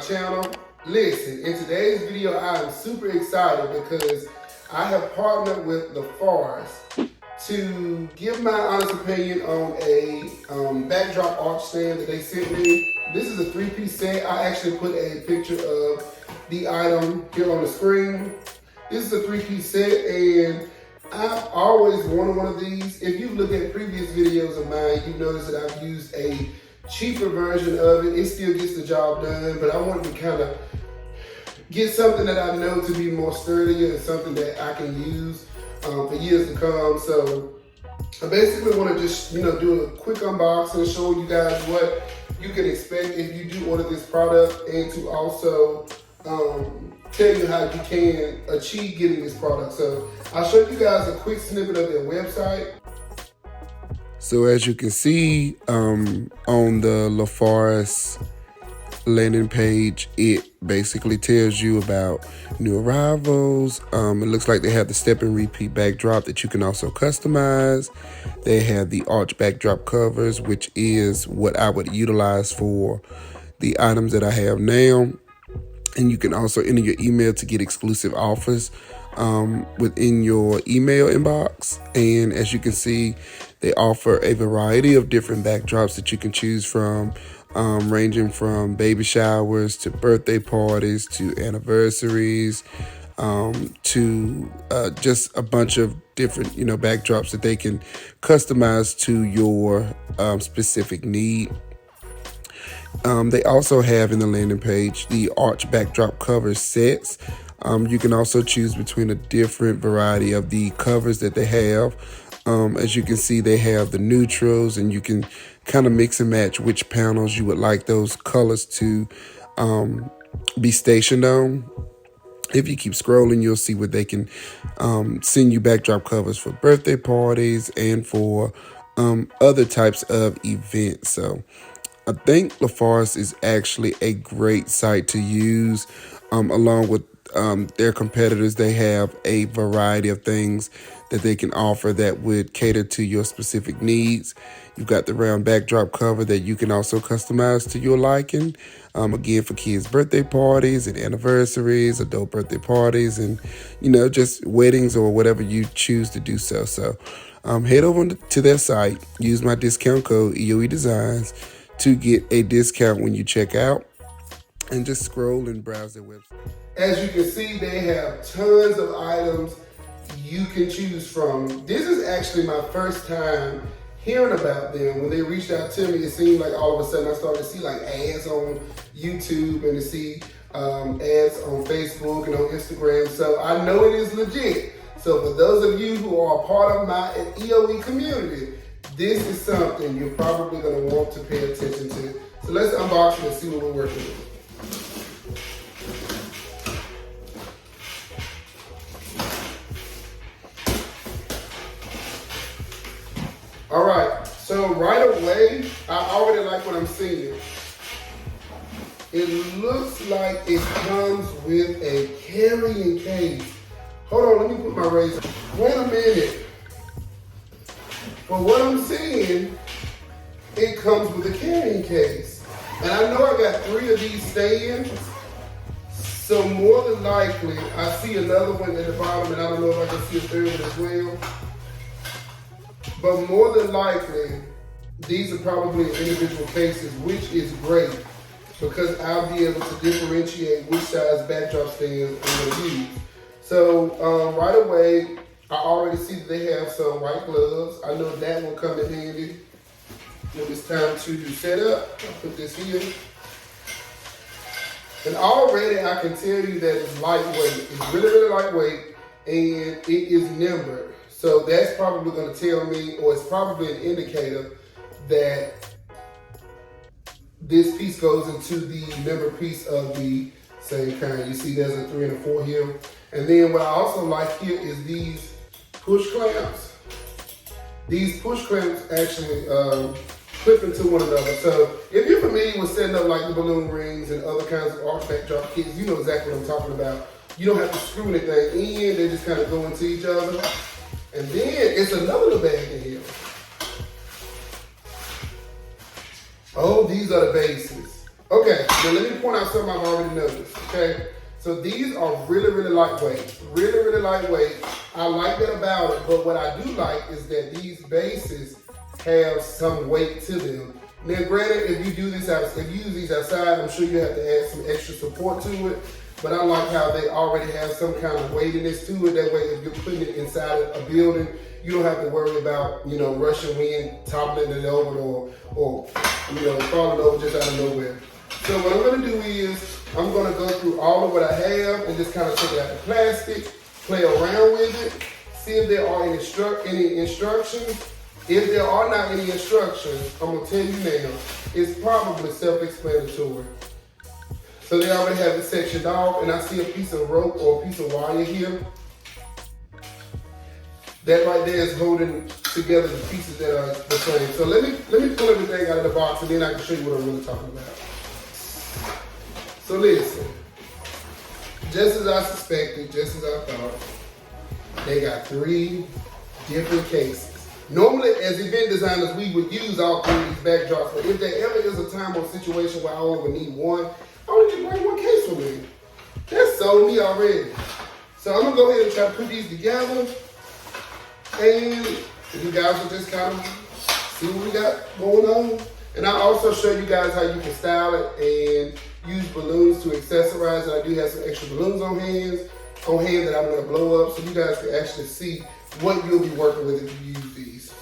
channel. Listen, in today's video, I am super excited because I have partnered with Lofaris to give my honest opinion on a backdrop arch stand that they sent me. This is a 3-piece set. I actually put a picture of the item here on the screen. This is a 3-piece set, and I've always wanted one of these. If you look at previous videos of mine, you notice that I've used a cheaper version of it. It still gets the job done, but I wanted to kind of get something that I know to be more sturdy and something that I can use for years to come. So I basically want to just, do a quick unboxing, show you guys what you can expect if you do order this product, and to also tell you how you can achieve getting this product. So I'll show you guys a quick snippet of their website. So as you can see on the Lofaris landing page, it basically tells you about new arrivals. It looks like they have the step and repeat backdrop that you can also customize. They have the arch backdrop covers, which is what I would utilize for the items that I have now. And you can also enter your email to get exclusive offers within your email inbox. And as you can see, they offer a variety of different backdrops that you can choose from, ranging from baby showers to birthday parties to anniversaries, to just a bunch of different, backdrops that they can customize to your specific need. They also have in the landing page the arch backdrop cover sets. You can also choose between a different variety of the covers that they have. As you can see, they have the neutrals, and you can kind of mix and match which panels you would like those colors to be stationed on. If you keep scrolling, you'll see what they can send you backdrop covers for birthday parties and for other types of events. So I think Lofaris is actually a great site to use. Along with their competitors, they have a variety of things that they can offer that would cater to your specific needs. You've got the round backdrop cover that you can also customize to your liking. Again, for kids' birthday parties and anniversaries, adult birthday parties, and, just weddings or whatever you choose to do so. So head over to their site, use my discount code EOEDesigns to get a discount when you check out, and just scroll and browse their website. As you can see, they have tons of items you can choose from. This is actually my first time hearing about them. When they reached out to me, it seemed like all of a sudden I started to see like ads on YouTube and to see ads on Facebook and on Instagram. So I know it is legit. So for those of you who are a part of my EOE community, this is something you're probably going to want to pay attention to. So let's unbox it and see what we're working with. All right, so right away, I already like what I'm seeing. It looks like it comes with a carrying case. Hold on, let me put my razor. Wait a minute. For what I'm seeing, it comes with a carrying case. And I know I got 3 of these stands, so more than likely, I see another one at the bottom, and I don't know if I can see a 3rd one as well. But more than likely, these are probably individual cases, which is great because I'll be able to differentiate which size backdrop stands I'm going to use. So right away, I already see that they have some white gloves. I know that will come in handy when it's time to do setup. I'll put this here. And already I can tell you that it's lightweight. It's really, really lightweight, and it is numbered. So that's probably going to tell me, or it's probably an indicator that this piece goes into the number piece of the same kind. You see there's a 3 and a 4 here. And then what I also like here is these push clamps. These push clamps actually clip into one another. So if you're familiar with setting up like the balloon rings and other kinds of arch backdrop kits, you know exactly what I'm talking about. You don't have to screw anything in, they just kind of go into each other. And then it's another little bag in here. Oh, these are the bases. Okay, now let me point out something I've already noticed, okay? So these are really, really lightweight. Really, really lightweight. I like that about it, but what I do like is that these bases have some weight to them. Now granted, if you do this out, if you use these outside, I'm sure you have to add some extra support to it, but I like how they already have some kind of weightiness to it. That way, if you're putting it inside a building, you don't have to worry about, you know, rushing wind toppling it over or you know, falling over just out of nowhere. So what I'm gonna do is, I'm gonna go through all of what I have and just kind of take out the plastic, play around with it, see if there are any instructions. If there are not any instructions, I'm gonna tell you now, it's probably self-explanatory. So they already have it sectioned off, and I see a piece of rope or a piece of wire here. That right there is holding together the pieces that are the same. So let me pull everything out of the box, and then I can show you what I'm really talking about. So listen, just as I suspected, just as I thought, they got 3 different cases. Normally, as event designers, we would use all 3 of these backdrops, but if there ever is a time or situation where I only would need one, I only just bring 1 case with me. That sold me already. So I'm gonna go ahead and try to put these together, and you guys will just kind of see what we got going on. And I'll also show you guys how you can style it and use balloons to accessorize it. I do have some extra balloons on hand that I'm gonna blow up so you guys can actually see what you'll be working with if you use these.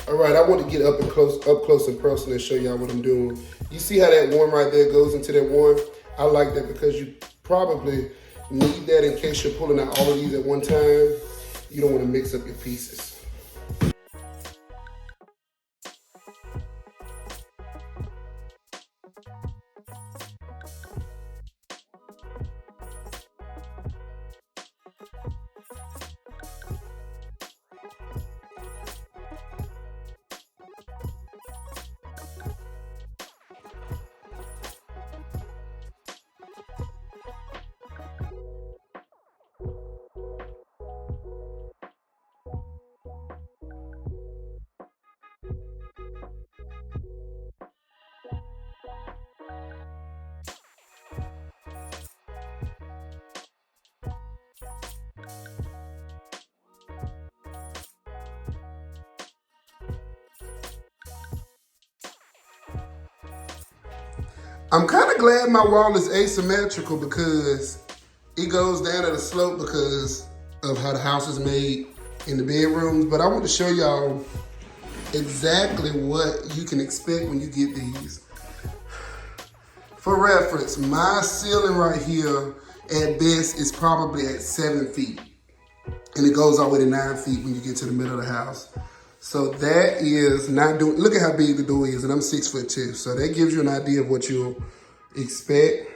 All right, I want to get up close and personal and show y'all what I'm doing. You see how that one right there goes into that one? I like that because you probably need that in case you're pulling out all of these at one time. You don't want to mix up your pieces. I'm kind of glad my wall is asymmetrical because it goes down at a slope because of how the house is made in the bedrooms. But I want to show y'all exactly what you can expect when you get these. For reference, my ceiling right here at best is probably at 7 feet. And it goes all the way to 9 feet when you get to the middle of the house. So that is not doing, look at how big the door is, and I'm 6'2". So that gives you an idea of what you'll expect.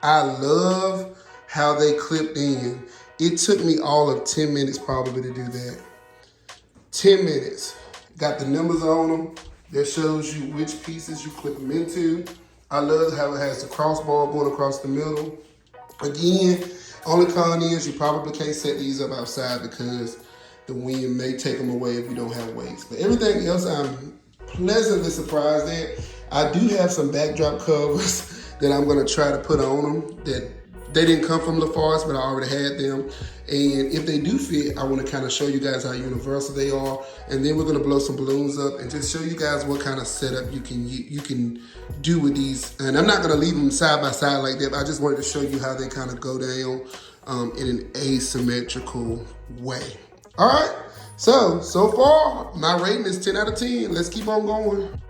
I love how they clipped in. It took me all of 10 minutes probably to do that. 10 minutes. Got the numbers on them. That shows you which pieces you clip them into. I love how it has the crossbar going across the middle. Again, only con is you probably can't set these up outside because the wind may take them away if you don't have weights. But everything else I'm pleasantly surprised at. I do have some backdrop covers that I'm gonna try to put on them that they didn't come from Lofaris, but I already had them. And if they do fit, I wanna kind of show you guys how universal they are. And then we're gonna blow some balloons up and just show you guys what kind of setup you can do with these. And I'm not gonna leave them side by side like that, but I just wanted to show you how they kind of go down in an asymmetrical way. All right, so far, my rating is 10 out of 10. Let's keep on going.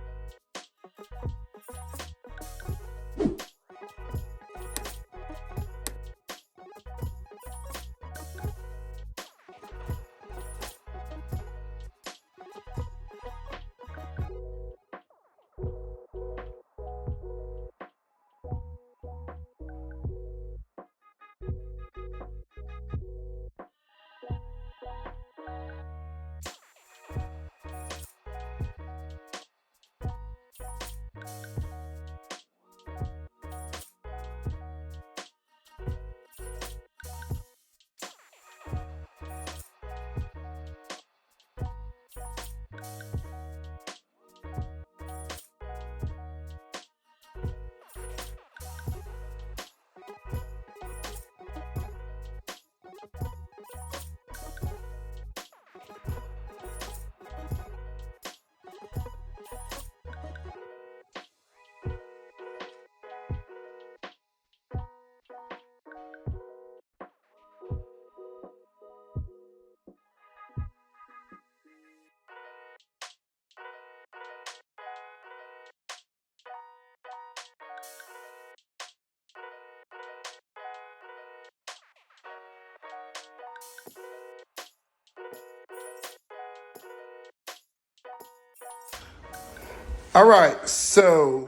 All right, so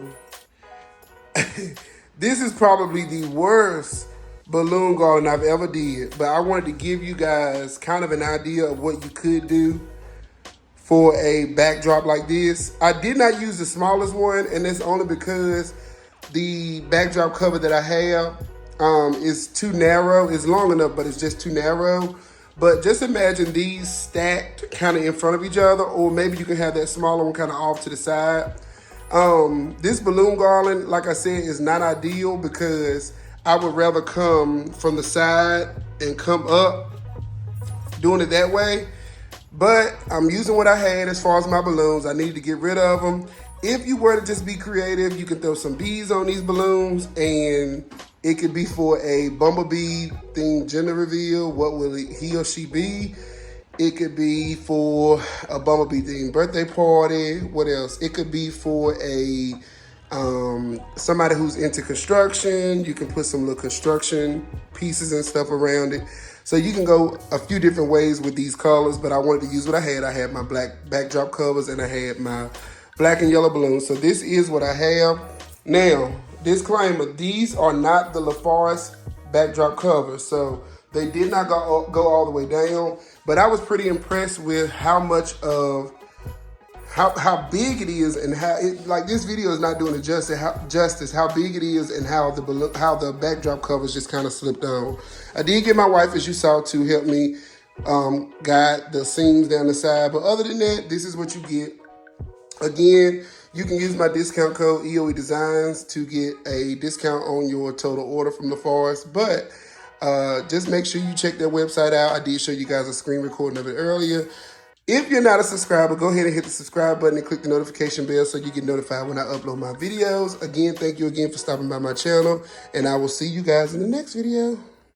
this is probably the worst balloon garland I've ever did, but I wanted to give you guys kind of an idea of what you could do for a backdrop like this. I did not use the smallest one, and that's only because the backdrop cover that I have is too narrow. It's long enough, but it's just too narrow. But just imagine these stacked kind of in front of each other, or maybe you can have that smaller one kind of off to the side. This balloon garland, like I said, is not ideal because I would rather come from the side and come up doing it that way. But I'm using what I had as far as my balloons. I need to get rid of them. If you were to just be creative, you can throw some bees on these balloons, and it could be for a bumblebee themed gender reveal. What will he or she be? It could be for a bumblebee themed birthday party. What else? It could be for a somebody who's into construction. You can put some little construction pieces and stuff around it. So you can go a few different ways with these colors, but I wanted to use what I had. I had my black backdrop covers and I had my black and yellow balloons. So this is what I have. Now, disclaimer, these are not the Lofaris backdrop covers. So they did not go all the way down, but I was pretty impressed with how much of how big it is, and how it, like, this video is not doing it justice how big it is, and how the backdrop covers just kind of slipped on. I did get my wife, as you saw, to help me guide the seams down the side, but other than that, this is what you get. Again, you can use my discount code EOEDesigns to get a discount on your total order from Lofaris, but just make sure you check their website out. I did show you guys a screen recording of it earlier. If you're not a subscriber, go ahead and hit the subscribe button and click the notification bell so you get notified when I upload my videos. Again, thank you again for stopping by my channel, and I will see you guys in the next video.